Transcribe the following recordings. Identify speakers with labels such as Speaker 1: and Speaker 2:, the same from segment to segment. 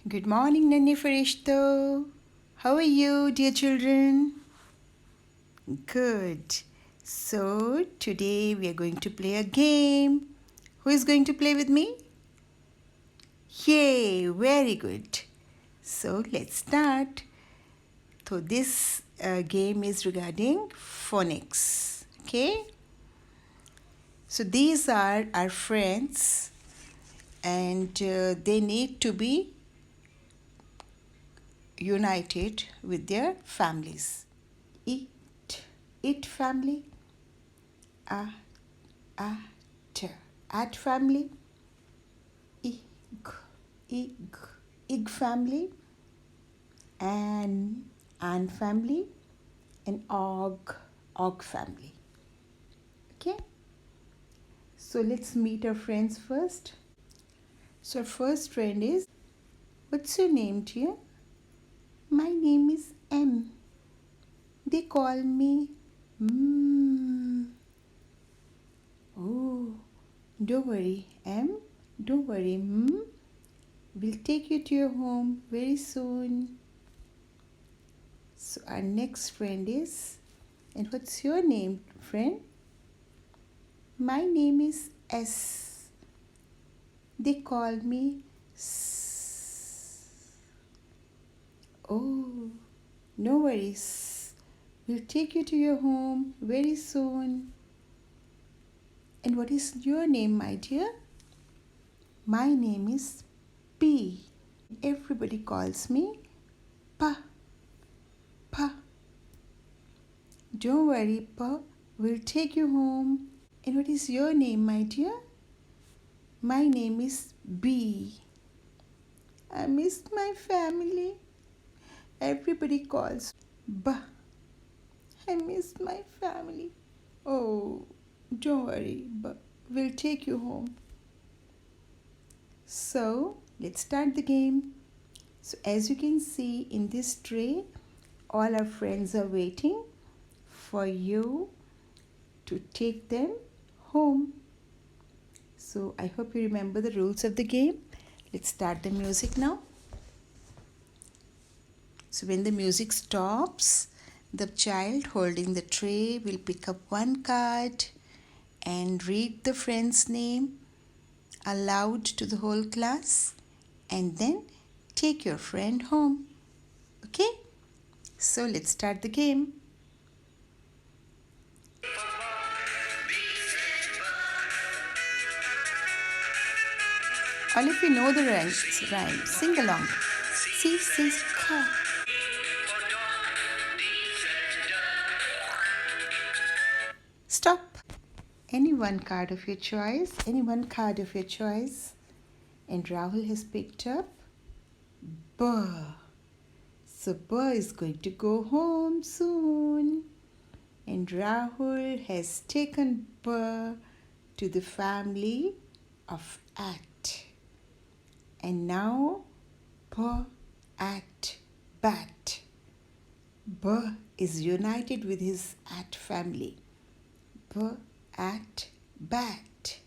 Speaker 1: Good morning, Nanny Farishto. How are you, dear children? Good. So, today we are going to play a game. Who is going to play with me? Yay, very good. So, let's start. So, this game is regarding phonics. Okay? So, these are our friends, and they need to be united with their families. It family, a at family, ig ig family, an family, and og family. Okay, so let's meet our friends first. So our first friend is, what's your name, dear? My name is M. They call me Oh, don't worry, M. Don't worry, We'll take you to your home very soon. So our next friend is, and what's your name, friend? My name is S. They call me S. Oh, no worries. We'll take you to your home very soon. And what is your name, my dear? My name is P. Everybody calls me Pa. Pa. Don't worry, Pa. We'll take you home. And what is your name, my dear? My name is B. I miss my family. Everybody calls B. I miss my family. Oh, don't worry, but we'll take you home. So, let's start the game. So, as you can see in this tray, all our friends are waiting for you to take them home. So, I hope you remember the rules of the game. Let's start the music now. So, when the music stops, the child holding the tray will pick up one card and read the friend's name aloud to the whole class and then take your friend home. Okay? So let's start the game. All of you know the rhyme. Sing along. C says ka. Stop. Any one card of your choice. And Rahul has picked up B. So B is going to go home soon. And Rahul has taken B to the family of at. And now B at bat. B is united with his at family. B at bat.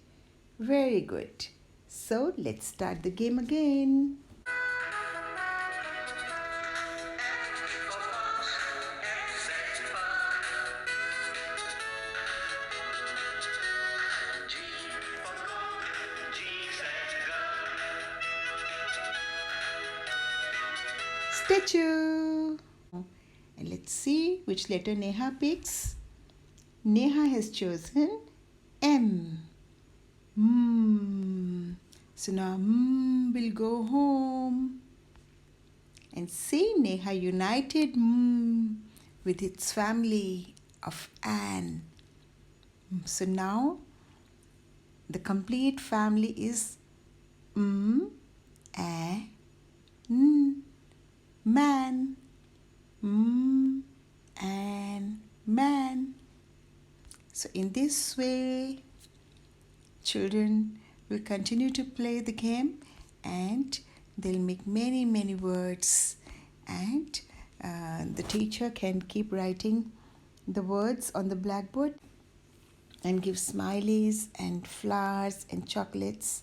Speaker 1: Very good. So let's start the game again. Statue. And let's see which letter Neha picks. Neha has chosen M. So now will go home. And see, Neha united with its family of Anne. So now the complete family is a man. And man. So in this way, children will continue to play the game and they'll make many words, and the teacher can keep writing the words on the blackboard and give smileys and flowers and chocolates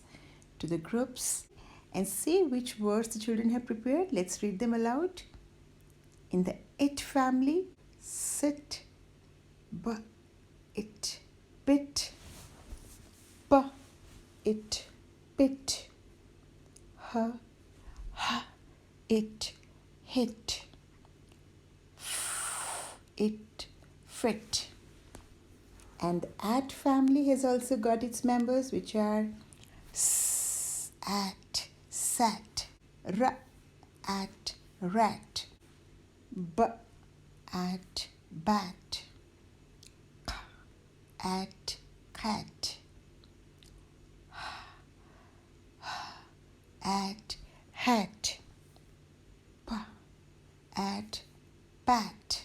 Speaker 1: to the groups, and see which words the children have prepared. Let's read them aloud. In the it family, sit, it, bit, it, bit, it, hit, it, fit. And the at family has also got its members, which are at, sat, at, rat, at, bat, at, cat, at, hat, at, bat,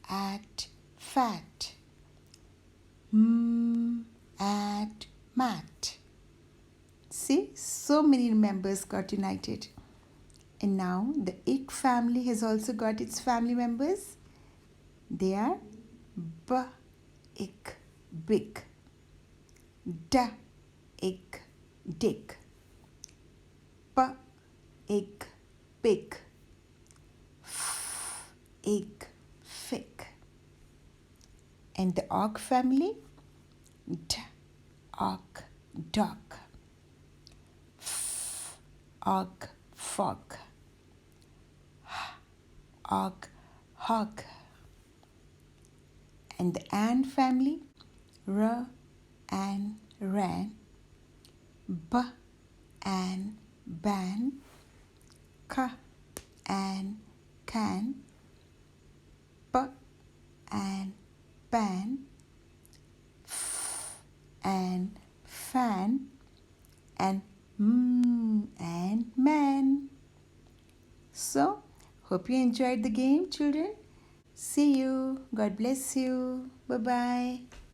Speaker 1: at, fat, at, mat. See, so many members got united. And now the ik family has also got its family members. They are ik, big, ik, dick, ik, big, ik, thick. And the og family, og, dog, og, fog, og, hog. And the an family, an, ran, an, ban, an, can, an, ban, and fan, and and man. So, hope you enjoyed the game, children. See you. God bless you. Bye-bye.